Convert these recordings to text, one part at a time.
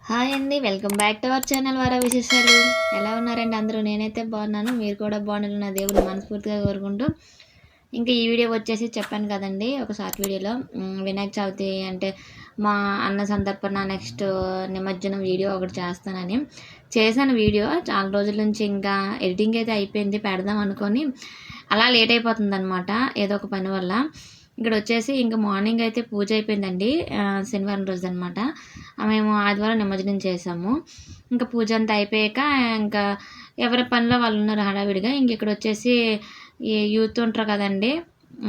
Hi అండి. Welcome back to our channel వారా విశేషాలు. ఎలా ఉన్నారండి అందరూ? నేనైతే బాగున్నాను. మీరు కూడా బాగుండాలని నా దేవుడిని మనస్ఫూర్తిగా కోరుకుంటూ, ఇంకా ఈ వీడియో వచ్చేసి చెప్పాను కదండి ఒక షార్ట్ వీడియోలో వినాయక చవితి అంటే మా అన్న సంతర్పణ నెక్స్ట్ నిమజ్జనం వీడియో ఒకటి చేస్తానని చేశాను. వీడియో చాలా రోజుల నుంచి ఇంకా ఎడిటింగ్ అయితే అయిపోయింది, పెడదాం అనుకొని అలా లేట్ అయిపోతుందన్నమాట ఏదో ఒక పని వల్ల. ఇక్కడ వచ్చేసి ఇంకా మార్నింగ్ అయితే పూజ అయిపోయిందండి, శనివారం రోజు అనమాట. మేము ఆదివారం నిమజ్జనం చేసాము. ఇంకా పూజ అంతా అయిపోయాక ఇంకా ఎవరి పనిలో వాళ్ళు ఉన్నారు హడావిడిగా. ఇంక ఇక్కడ వచ్చేసి ఈ యూత్ ఉంటారు కదండి,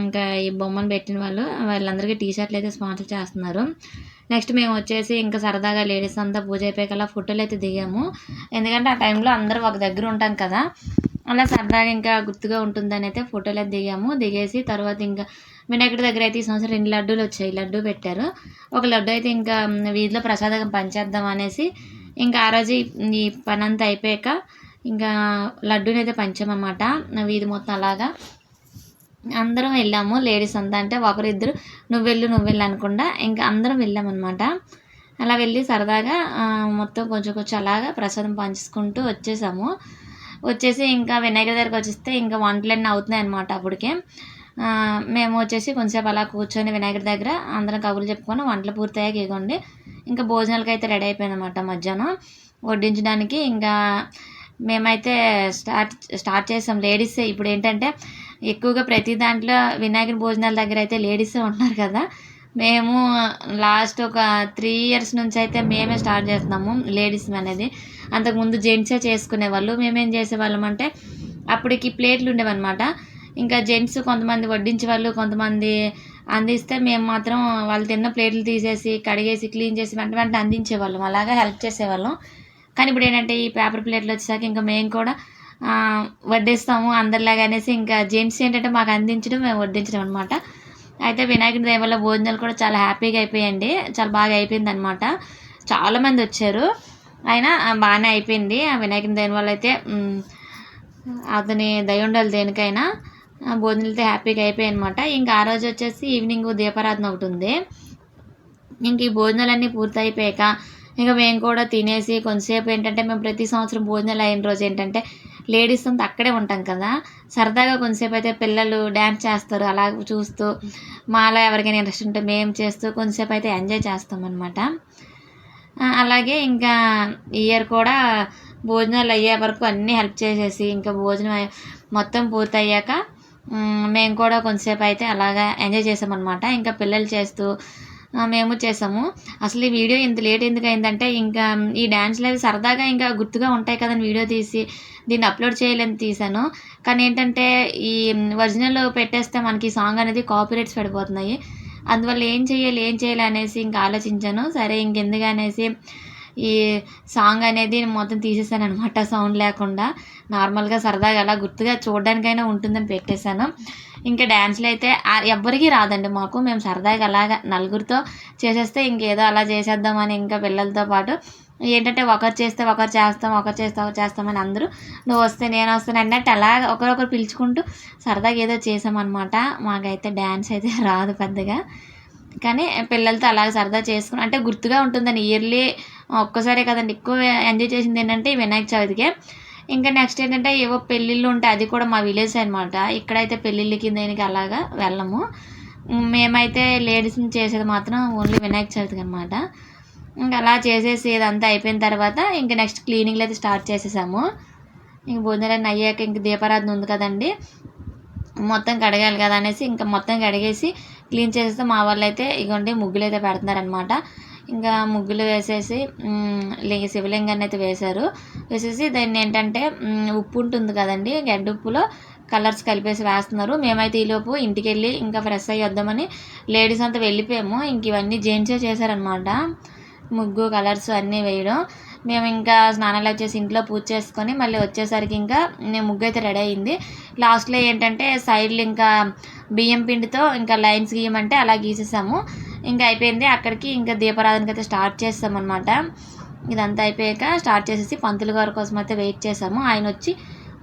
ఇంకా ఈ బొమ్మను పెట్టిన వాళ్ళందరికీ టీ షర్ట్లు అయితే స్పాన్సర్ చేస్తున్నారు. నెక్స్ట్ మేము వచ్చేసి ఇంకా సరదాగా లేడీస్ అంతా పూజ అయిపోయాక అలా ఫోటోలు అయితే దిగాము. ఎందుకంటే ఆ టైంలో అందరూ ఒక దగ్గర ఉంటాం కదా, అలా సరదాగా ఇంకా గుర్తుగా ఉంటుందని అయితే ఫోటోలు అయితే దిగాము. దిగేసి తర్వాత ఇంకా వినాయకుడి దగ్గర అయితే ఈ సంవత్సరం 2 లడ్డూలు వచ్చాయి. లడ్డూ పెట్టారు. ఒక లడ్డు అయితే ఇంకా వీధిలో ప్రసాదంగా పంచేద్దాం అనేసి ఇంకా ఆ రోజు ఈ పని అంతా అయిపోయాక ఇంకా లడ్డూని అయితే పంచామన్నమాట. వీధి మొత్తం అలాగా అందరం వెళ్ళాము. లేడీస్ అంతా అంటే ఒకరిద్దరు నువ్వు వెళ్ళు అనకుండా ఇంకా అందరం వెళ్ళామన్నమాట. అలా వెళ్ళి సరదాగా మొత్తం కొంచెం కొంచెం అలాగా ప్రసాదం పంచుకుంటూ వచ్చేసి ఇంకా వినాయకుడి దగ్గరికి వచ్చేస్తే ఇంకా వంటలన్నీ అవుతున్నాయి అన్నమాట. అప్పటికే మేము వచ్చేసి కొంచెంసేపు అలా కూర్చొని వినాయకుడి దగ్గర అందరం కబుర్లు చెప్పుకొని వంటలు పూర్తయ్యాక ఇగోండి ఇంకా భోజనాలకి అయితే రెడీ అయిపోయిందన్నమాట. మధ్యాహ్నం వడ్డించడానికి ఇంకా మేమైతే స్టార్ట్ చేసాం. లేడీసే ఇప్పుడు ఏంటంటే ఎక్కువగా ప్రతి దాంట్లో వినాయకుడి భోజనాల దగ్గర అయితే లేడీసే ఉంటున్నారు కదా. మేము లాస్ట్ ఒక 3 ఇయర్స్ నుంచి అయితే మేమే స్టార్ట్ చేస్తున్నాము లేడీస్ అనేది. అంతకుముందు జెంట్సే చేసుకునేవాళ్ళు. మేమేం చేసేవాళ్ళం అంటే అప్పటికి ప్లేట్లు ఉండేవన్నమాట. ఇంకా జెంట్స్ కొంతమంది వడ్డించేవాళ్ళు, కొంతమంది అందిస్తే మేము మాత్రం వాళ్ళు తిన్న ప్లేట్లు తీసేసి కడిగేసి క్లీన్ చేసి వెంట అందించేవాళ్ళం. అలాగా హెల్ప్ చేసేవాళ్ళం. కానీ ఇప్పుడు ఏంటంటే ఈ పేపర్ ప్లేట్లు వచ్చేసాక ఇంకా మేము కూడా వడ్డిస్తాము అందరిలాగా అనేసి ఇంకా జెంట్స్ ఏంటంటే మాకు అందించడం, మేము వడ్డించడం అనమాట. అయితే వినాయకుడి దయ వల్ల భోజనాలు కూడా చాలా హ్యాపీగా అయిపోయాయండి. చాలా బాగా అయిపోయింది అనమాట. చాలామంది వచ్చారు, అయినా బాగానే అయిపోయింది. ఆ వినాయకుడి దయ వల్ల అయితే అతని దయ ఉండాలి దేనికైనా. భోజనాలతో హ్యాపీగా అయిపోయాయి అనమాట. ఇంకా ఆ రోజు వచ్చేసి ఈవినింగ్ దీపారాధన ఒకటి ఉంది. ఇంక ఈ భోజనాలన్నీ పూర్తి అయిపోయాక ఇంకా మేము కూడా తినేసి కొంతసేపు ఏంటంటే మేము ప్రతి సంవత్సరం భోజనాలు అయిన రోజు ఏంటంటే లేడీస్ అంతా అక్కడే ఉంటాం కదా, సరదాగా కొంతసేపు అయితే పిల్లలు డ్యాన్స్ చేస్తారు అలా చూస్తూ, మాలో ఎవరికైనా ఇంట్రెస్ట్ ఉంటే మేము చేస్తూ కొంతసేపు అయితే ఎంజాయ్ చేస్తామన్నమాట. అలాగే ఇంకా ఇయర్ కూడా భోజనాలు అయ్యే వరకు అన్నీ హెల్ప్ చేసేసి ఇంకా భోజనం మొత్తం పూర్తయ్యాక మేము కూడా కొంతసేపు అయితే అలాగా ఎంజాయ్ చేసామన్నమాట. ఇంకా పిల్లలు చేస్తూ మేము చేసాము. అసలు ఈ వీడియో ఇంత లేట్ ఎందుకు అయిందంటే ఇంకా ఈ డ్యాన్స్లు అవి సరదాగా ఇంకా గుర్తుగా ఉంటాయి కదని వీడియో తీసి దీన్ని అప్లోడ్ చేయాలని తీసాను. కానీ ఏంటంటే ఈ ఒరిజినల్ పెట్టేస్తే మనకి సాంగ్ అనేది కాపీరైట్స్ పడిపోతున్నాయి. అందువల్ల ఏం చేయాలి అనేసి ఇంకా ఆలోచించాను. సరే ఇంకెందుకు అనేసి ఈ సాంగ్ అనేది మొత్తం తీసేసాను అనమాట. సౌండ్ లేకుండా నార్మల్గా సరదాగా అలా గుర్తుగా చూడడానికైనా ఉంటుందని పెట్టేశాను. ఇంకా డ్యాన్స్లు అయితే ఎవ్వరికీ రాదండి మాకు. మేము సరదాగా అలాగా నలుగురితో చేసేస్తే ఇంకేదో అలా చేసేద్దామని ఇంకా పిల్లలతో పాటు ఏంటంటే ఒకరు చేస్తే ఒకరు చేస్తాం, ఒకరు చేస్తే ఒకరు చేస్తామని అందరూ నువ్వు వస్తే నేను వస్తాను అన్నట్టు అలాగ ఒకరొకరు పిలుచుకుంటూ సరదాగా ఏదో చేసామన్నమాట. మాకైతే డ్యాన్స్ అయితే రాదు పెద్దగా, కానీ పిల్లలతో అలాగ సరదా చేసుకుని అంటే గుర్తుగా ఉంటుందని ఇయర్లీ ఒక్కసారే కదండి ఎక్కువ ఎంజాయ్ చేసింది ఏంటంటే వినాయక చవితికే. ఇంకా నెక్స్ట్ ఏంటంటే ఏవో పెళ్ళిళ్ళు ఉంటాయి, అది కూడా మా విలేజ్ అనమాట. ఇక్కడైతే పెళ్ళిళ్ళకి దేనికి అలాగా వెళ్ళము. మేమైతే లేడీస్ని చేసేది మాత్రం ఓన్లీ వినాయక చవితికి అనమాట. ఇంకా అలా చేసేసి ఇదంతా అయిపోయిన తర్వాత ఇంకా నెక్స్ట్ క్లీనింగ్లు అయితే స్టార్ట్ చేసేసాము. ఇంక భోజనాలన్నీ అయ్యాక ఇంక దీపారాధన ఉంది కదండి, మొత్తం కడగాలి కదా అనేసి ఇంకా మొత్తం కడిగేసి క్లీన్ చేసేస్తే మా వాళ్ళు అయితే ఇగోండి ముగ్గులు అయితే పెడుతున్నారనమాట. ఇంకా ముగ్గులు వేసేసి శివలింగాన్ని అయితే వేసేసి దాన్ని ఏంటంటే ఉప్పు ఉంటుంది కదండి, గడ్డ ఉప్పులో కలర్స్ కలిపేసి వేస్తున్నారు. మేమైతే ఈలోపు ఇంటికి వెళ్ళి ఇంకా ఫ్రెష్ అయ్యి వద్దామని లేడీస్ అంతా వెళ్ళిపోయాము. ఇంక ఇవన్నీ జెంట్సే చేశారనమాట, ముగ్గు కలర్స్ అన్నీ వేయడం. మేము ఇంకా స్నానాలు వచ్చేసి ఇంట్లో పూజ చేసుకొని మళ్ళీ వచ్చేసరికి ఇంకా ముగ్గు అయితే రెడీ అయింది. లాస్ట్లో ఏంటంటే సైడ్లు ఇంకా బియ్యం పిండితో ఇంకా లైన్స్ గీయమంటే అలా గీసేసాము. ఇంకా అయిపోయింది. అక్కడికి ఇంకా దీపారాధనకి అయితే స్టార్ట్ చేస్తామన్నమాట. ఇదంతా అయిపోయాక స్టార్ట్ చేసేసి పంతులు గారి కోసం అయితే వెయిట్ చేసాము. ఆయన వచ్చి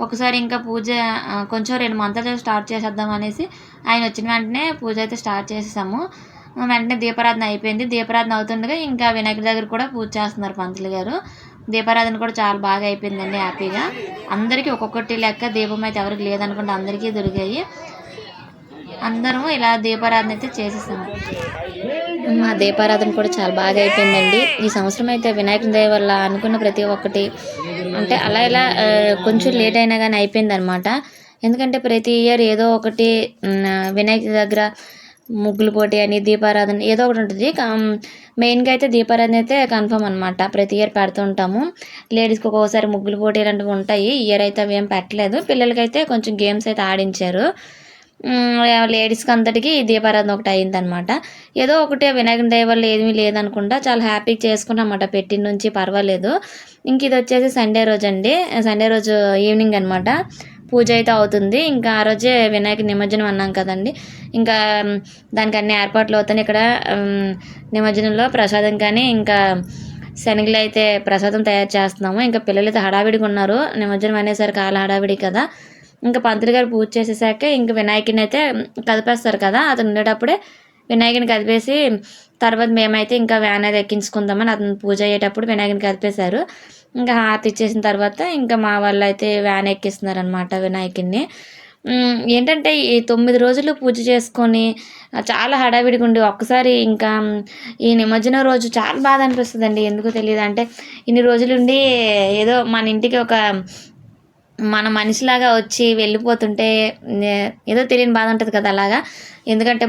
ఒకసారి ఇంకా పూజ కొంచెం 2 మంత్రాలు స్టార్ట్ చేసేద్దాం అనేసి ఆయన వచ్చిన వెంటనే పూజ అయితే స్టార్ట్ చేసేసాము. వెంటనే దీపారాధన అయిపోయింది. దీపారాధన అవుతుండగా ఇంకా వినాయకుడి దగ్గర కూడా పూజ చేస్తున్నారు పంతులు గారు. దీపారాధన కూడా చాలా బాగా అయిపోయిందండి హ్యాపీగా. అందరికీ ఒక్కొక్కటి లెక్క దీపం అయితే ఎవరికి లేదనుకుంటే అందరికీ దొరికాయి. అందరం ఇలా దీపారాధన అయితే చేసేసాము. మా దీపారాధన కూడా చాలా బాగా అయిపోయిందండి. ఈ సంవత్సరం అయితే వినాయకుని దయ వల్ల అనుకున్న ప్రతి ఒక్కటి అంటే అలా ఇలా కొంచెం లేట్ అయినా కానీ అయిపోయిందనమాట. ఎందుకంటే ప్రతి ఇయర్ ఏదో ఒకటి వినాయకుడి దగ్గర ముగ్గులు పోటీ అని దీపారాధన ఏదో ఒకటి ఉంటుంది. మెయిన్గా అయితే దీపారాధన అయితే కన్ఫర్మ్ అనమాట. ప్రతి ఇయర్ పెడుతుంటాము. లేడీస్కి ఒక్కొక్కసారి ముగ్గులు పోటీ ఇలాంటివి ఉంటాయి. ఇయర్ అయితే అవి ఏం పెట్టలేదు. పిల్లలకైతే కొంచెం గేమ్స్ అయితే ఆడించారు. లేడీస్కి అంతటికి దీపారాధన ఒకటి అయిందనమాట. ఏదో ఒకటి వినాయకుని దయ వల్ల ఏమీ లేదనుకుంటా చాలా హ్యాపీగా చేసుకున్నామన్నమాట. పెట్టిన నుంచి పర్వాలేదు. ఇంక ఇది వచ్చేసి సండే రోజు అండి. సండే రోజు ఈవినింగ్ అనమాట పూజ అయితే అవుతుంది. ఇంకా ఆ రోజే వినాయక నిమజ్జనం అన్నాం కదండి. ఇంకా దానికి అన్ని ఏర్పాట్లు అవుతాయి. ఇక్కడ నిమజ్జనంలో ప్రసాదం కానీ ఇంకా శనగలు అయితే ప్రసాదం తయారు చేస్తున్నాము. ఇంకా పిల్లలు అయితే హడావిడిగా ఉన్నారు. నిమజ్జనం అనేసరికి చాలా హడావిడి కదా. ఇంకా పంతులు గారు పూజ చేసేసాక ఇంక వినాయకుని అయితే కదిపేస్తారు కదా. అతను ఉండేటప్పుడే వినాయకుని కదిపేసి తర్వాత మేమైతే ఇంకా వ్యాన్ అయితే ఎక్కించుకుందామని అతను పూజ అయ్యేటప్పుడు వినాయకుని కదిపేశారు. ఇంకా హారతి ఇచ్చేసిన తర్వాత ఇంకా మా వాళ్ళు అయితే వ్యాన్ ఎక్కిస్తున్నారనమాట వినాయకుడిని. ఏంటంటే ఈ 9 రోజులు పూజ చేసుకొని చాలా హడావిడిగా ఉండి ఒక్కసారి ఇంకా ఈ నిమజ్జనం రోజు చాలా బాధ అనిపిస్తుందండి. ఎందుకో తెలియదు. అంటే ఇన్ని రోజులుండి ఏదో మన ఇంటికి ఒక మన మనిషిలాగా వచ్చి వెళ్ళిపోతుంటే ఏదో తెలియని బాధ ఉంటుంది కదా అలాగా. ఎందుకంటే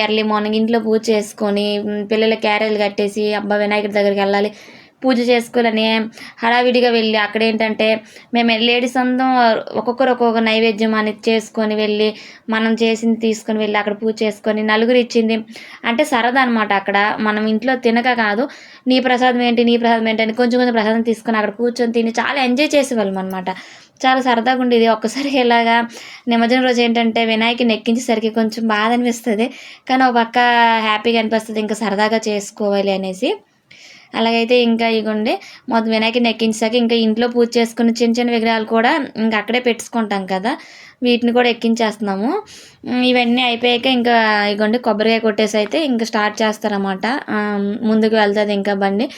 ఎర్లీ మార్నింగ్ ఇంట్లో పూజ చేసుకొని పిల్లల క్యారేజీలు కట్టేసి అబ్బా వినాయకుడి దగ్గరికి వెళ్ళాలి పూజ చేసుకోవాలని హడావిడిగా వెళ్ళి అక్కడ ఏంటంటే మేము లేడీస్ అందరం ఒక్కొక్కరు ఒక్కొక్క నైవేద్యం అనేది చేసుకొని వెళ్ళి మనం చేసింది తీసుకొని వెళ్ళి అక్కడ పూజ చేసుకొని నలుగురు ఇచ్చింది అంటే సరదా అనమాట. అక్కడ మనం ఇంట్లో తినక కాదు నీ ప్రసాదం ఏంటి అని కొంచెం కొంచెం ప్రసాదం తీసుకొని అక్కడ కూర్చొని తిని చాలా ఎంజాయ్ చేసేవాళ్ళం అనమాట. చాలా సరదాగా ఉండేది. ఒక్కసారి ఇలాగా నిమజ్జనం రోజు ఏంటంటే వినాయకుని ఎక్కించేసరికి కొంచెం బాధ అనిపిస్తుంది. కానీ ఒక పక్క హ్యాపీగా అనిపిస్తుంది ఇంకా సరదాగా చేసుకోవాలి అనేసి. అలాగైతే ఇంకా ఇగోండి మొత్తం వినాయకుడిని ఎక్కించాక ఇంకా ఇంట్లో పూజ చేసుకున్న చిన్న చిన్న విగ్రహాలు కూడా ఇంకా అక్కడే పెట్టుకుంటాం కదా. వీటిని కూడా ఎక్కించేస్తున్నాము. ఇవన్నీ అయిపోయాక ఇంకా ఇగోండి కొబ్బరికాయ కొట్టేసి అయితే ఇంకా స్టార్ట్ చేస్తారన్నమాట. ముందుకు వెళ్తుంది ఇంకా బండి.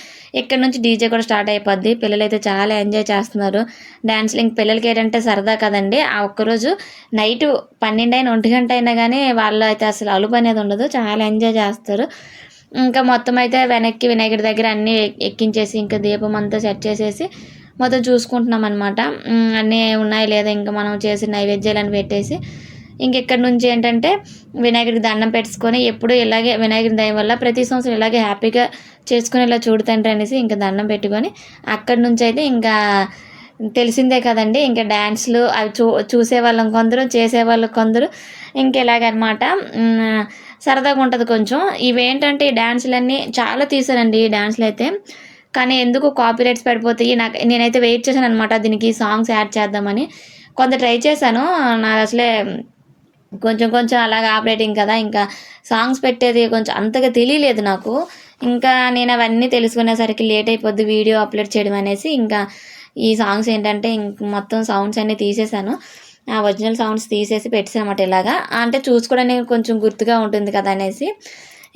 ఇక్కడ నుంచి డీజే కూడా స్టార్ట్ అయిపోద్ది. పిల్లలు అయితే చాలా ఎంజాయ్ చేస్తున్నారు డ్యాన్స్లు. ఇంక పిల్లలకి ఏంటంటే సరదా కదండి. ఆ ఒక్కరోజు నైట్ 12 అయినా 1 గంట అయినా కానీ వాళ్ళు అయితే అసలు అలుపు అనేది ఉండదు. చాలా ఎంజాయ్ చేస్తారు. ఇంకా మొత్తం అయితే వెనక్కి వినాయకుడి దగ్గర అన్నీ ఎక్కించేసి ఇంకా దీపం అంతా సెట్ చేసేసి మొత్తం చూసుకుంటున్నాం అనమాట. అన్నీ ఉన్నాయి లేదా ఇంకా మనం చేసిన నైవేద్యాలను పెట్టేసి ఇంకెక్కడి నుంచి ఏంటంటే వినాయకుడికి దండం పెట్టుకొని ఎప్పుడు ఇలాగే వినాయకుడి దయ వల్ల ప్రతి సంవత్సరం ఇలాగే హ్యాపీగా చేసుకునేలా చూడుతండ్రి అనేసి ఇంకా దండం పెట్టుకొని అక్కడి నుంచి అయితే ఇంకా తెలిసిందే కదండి ఇంకా డ్యాన్స్లు అవి చూసేవాళ్ళం కొందరు చేసేవాళ్ళు కొందరు ఇంకెలాగనమాట. సరదాగా ఉంటుంది కొంచెం. ఇవేంటంటే ఈ డ్యాన్సులన్నీ చాలా తీసానండి ఈ డ్యాన్సులు అయితే. కానీ ఎందుకు కాపీరైట్స్ పడిపోతాయి నేనైతే వెయిట్ చేశాను అనమాట దీనికి సాంగ్స్ యాడ్ చేద్దామని. కొంత ట్రై చేశాను. నాకు అసలే కొంచెం కొంచెం అలాగా ఆపరేటింగ్ కదా ఇంకా సాంగ్స్ పెట్టేది కొంచెం అంతగా తెలియలేదు నాకు. ఇంకా నేను అవన్నీ తెలుసుకునేసరికి లేట్ అయిపోద్ది వీడియో అప్లోడ్ చేయడం అనేసి ఇంకా ఈ సాంగ్స్ ఏంటంటే మొత్తం సౌండ్స్ అన్నీ తీసేసాను. ఒరిజినల్ సౌండ్స్ తీసేసి పెట్టానమాట. ఇలాగా అంటే చూసుకోవడానికి కొంచెం గుర్తుగా ఉంటుంది కదా అనేసి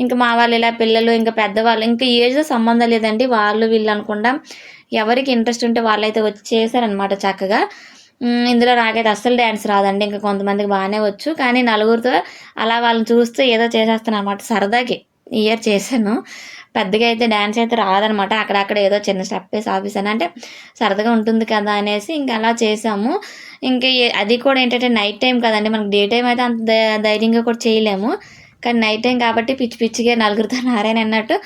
ఇంకా మా వాళ్ళు ఇలా పిల్లలు ఇంకా పెద్దవాళ్ళు ఇంకా ఏజ్తో సంబంధం లేదండి. వాళ్ళు వీళ్ళు అనకుండా ఎవరికి ఇంట్రెస్ట్ ఉంటే వాళ్ళైతే వచ్చి చేశారనమాట చక్కగా. ఇందులో నాకైతే అస్సలు డ్యాన్స్ రాదండి. ఇంకా కొంతమందికి బాగానే వచ్చు. కానీ నలుగురితో అలా వాళ్ళని చూస్తూ ఏదో చేసేస్తాను అనమాట సరదాకి. ఇయర్ చేశాను. పెద్దగా అయితే డ్యాన్స్ అయితే రాదనమాట. అక్కడక్కడ ఏదో చిన్న స్టెప్ వేసి ఆపేసాను. అంటే సరదాగా ఉంటుంది కదా అనేసి ఇంకా అలా చేసాము. ఇంకా అది కూడా ఏంటంటే నైట్ టైం కదండి. మనకి డే టైం అయితే అంత ధైర్యంగా కూడా చేయలేము. కానీ నైట్ టైం కాబట్టి పిచ్చి పిచ్చిగా నలుగురితో నారాయణ అన్నట్టు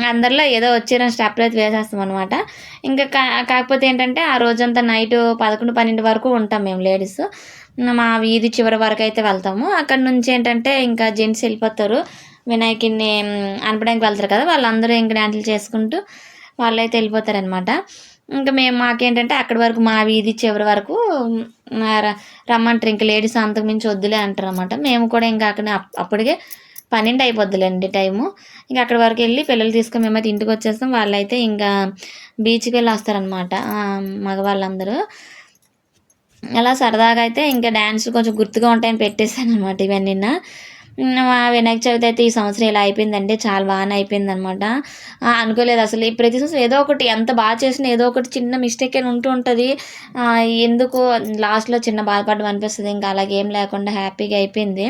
అందరిలో ఏదో వచ్చిన స్టెప్లు అయితే వేసేస్తాం అనమాట. ఇంకా కాకపోతే ఏంటంటే ఆ రోజంతా నైట్ 11, 12 వరకు ఉంటాం మేము లేడీస్. మా వీధి చివరి వరకు అయితే వెళ్తాము. అక్కడ నుంచి ఏంటంటే ఇంకా జెంట్స్ వెళ్ళిపోతారు. వినాయకుడిని అనపడానికి వెళ్తారు కదా. వాళ్ళందరూ ఇంకా డ్యాన్సులు చేసుకుంటూ వాళ్ళైతే వెళ్ళిపోతారనమాట. ఇంకా మాకేంటంటే అక్కడి వరకు మా వీధి చివరి వరకు రమ్మంటారు. ఇంకా లేడీస్ అంతకు మించి వద్దులే అంటారు అనమాట. మేము కూడా ఇంకా అక్కడ అప్పటికే 12 అయిపోద్దులేండి టైము. ఇంకా అక్కడి వరకు వెళ్ళి పిల్లలు తీసుకొని మేమైతే ఇంటికి వచ్చేస్తాం. వాళ్ళైతే ఇంకా బీచ్కి వెళ్ళి వస్తారనమాట మగవాళ్ళందరూ. అలా సరదాగా అయితే ఇంకా డ్యాన్స్ కొంచెం గుర్తుగా ఉంటాయని పెట్టేశాను అనమాట ఇవన్నీ. మా వినాయక చవితి అయితే ఈ సంవత్సరం ఇలా అయిపోయిందండి. చాలా బాగానే అయిపోయిందనమాట. అనుకోలేదు అసలు. ఈ ప్రతి సంవత్సరం ఏదో ఒకటి ఎంత బాగా చేసినా ఏదో ఒకటి చిన్న మిస్టేక్ అని ఉంటూ ఉంటది. ఎందుకు లాస్ట్‌లో చిన్న బాధపడడం అనిపిస్తది. ఇంకా అలాగేం లేకుండా హ్యాపీగా అయిపోయింది.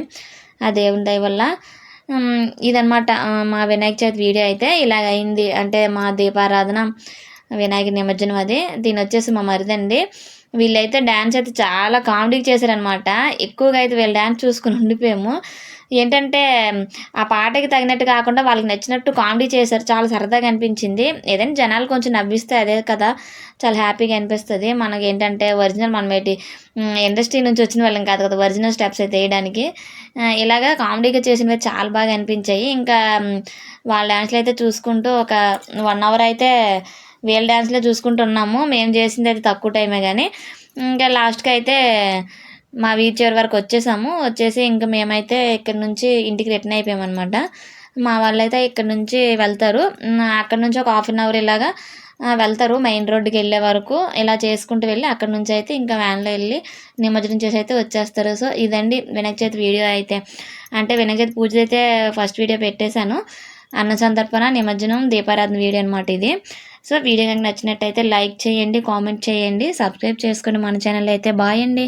ఆ దేవుని దయ వల్ల. ఇదనమాట మా వినాయక చవితి వీడియో అయితే ఇలాగయింది. అంటే మా దీపారాధన, వినాయక నిమజ్జనం అది. దీనొచ్చేసి మా మరిదండి. వీళ్ళైతే డాన్స్ అయితే చాలా కామెడీగా చేశారనమాట. ఎక్కువగా అయితే వీళ్ళ డాన్స్ చూసుకొని ఉండిపోయాము. ఏంటంటే ఆ పాటకి తగినట్టు కాకుండా వాళ్ళకి నచ్చినట్టు కామెడీ చేశారు. చాలా సరదాగా అనిపించింది. ఏదైనా జనాలు కొంచెం నవ్విస్తే అదే కదా! చాలా హ్యాపీగా అనిపిస్తది. మనకేంటంటే ఒరిజినల్ మనమేటి ఇండస్ట్రీ నుంచి వచ్చిన వాళ్ళం కాదు కదా! ఒరిజినల్ స్టెప్స్ అయితే ఎయడానికి. ఇలాగా కామెడీగా చేసినవి చాలా బాగా అనిపించాయి. ఇంకా వాళ్ళ డాన్స్‌లయితే చూసుకుంటూ ఒక 1 అవర్ అయితే వీళ్ళ డాన్స్‌లే చూసుకుంటున్నాము. మేము చేసిందయితే తక్కువ టైమే గానీ, ఇంకా లాస్ట్‌కయితే మా వీధి చివరి వరకు వచ్చేసాము. వచ్చేసి ఇంక మేమైతే ఇక్కడి నుంచి ఇంటికి రిటర్న్ అయిపోయామనమాట. మా వాళ్ళైతే ఇక్కడి నుంచి వెళ్తారు. అక్కడి నుంచి ఒక హాఫ్ అన్ అవర్ ఇలాగా వెళ్తారు మెయిన్ రోడ్డుకెళ్ళే వరకు. ఇలా చేసుకుంటూ వెళ్ళి అక్కడి నుంచయితే ఇంకా వ్యాన్‌లో ఎళ్లి నిమజ్జనం చేసైతే వచ్చేస్తారు. సో, ఇదండి వినాయక చవితి వీడియో అయితే. అంటే వినాయక చవితి పూజదైతే ఫస్ట్ వీడియో పెట్టేశాను. అన్న సంతర్పణ, నిమజ్జనం, దీపారాధన వీడియో అనమాట ఇది. సో, వీడియో గనుక నచ్చినట్టయితే లైక్ చేయండి, కామెంట్ చేయండి, సబ్స్క్రైబ్ చేసుకోండి మన ఛానల్ అయితే. బాయ్ అండి.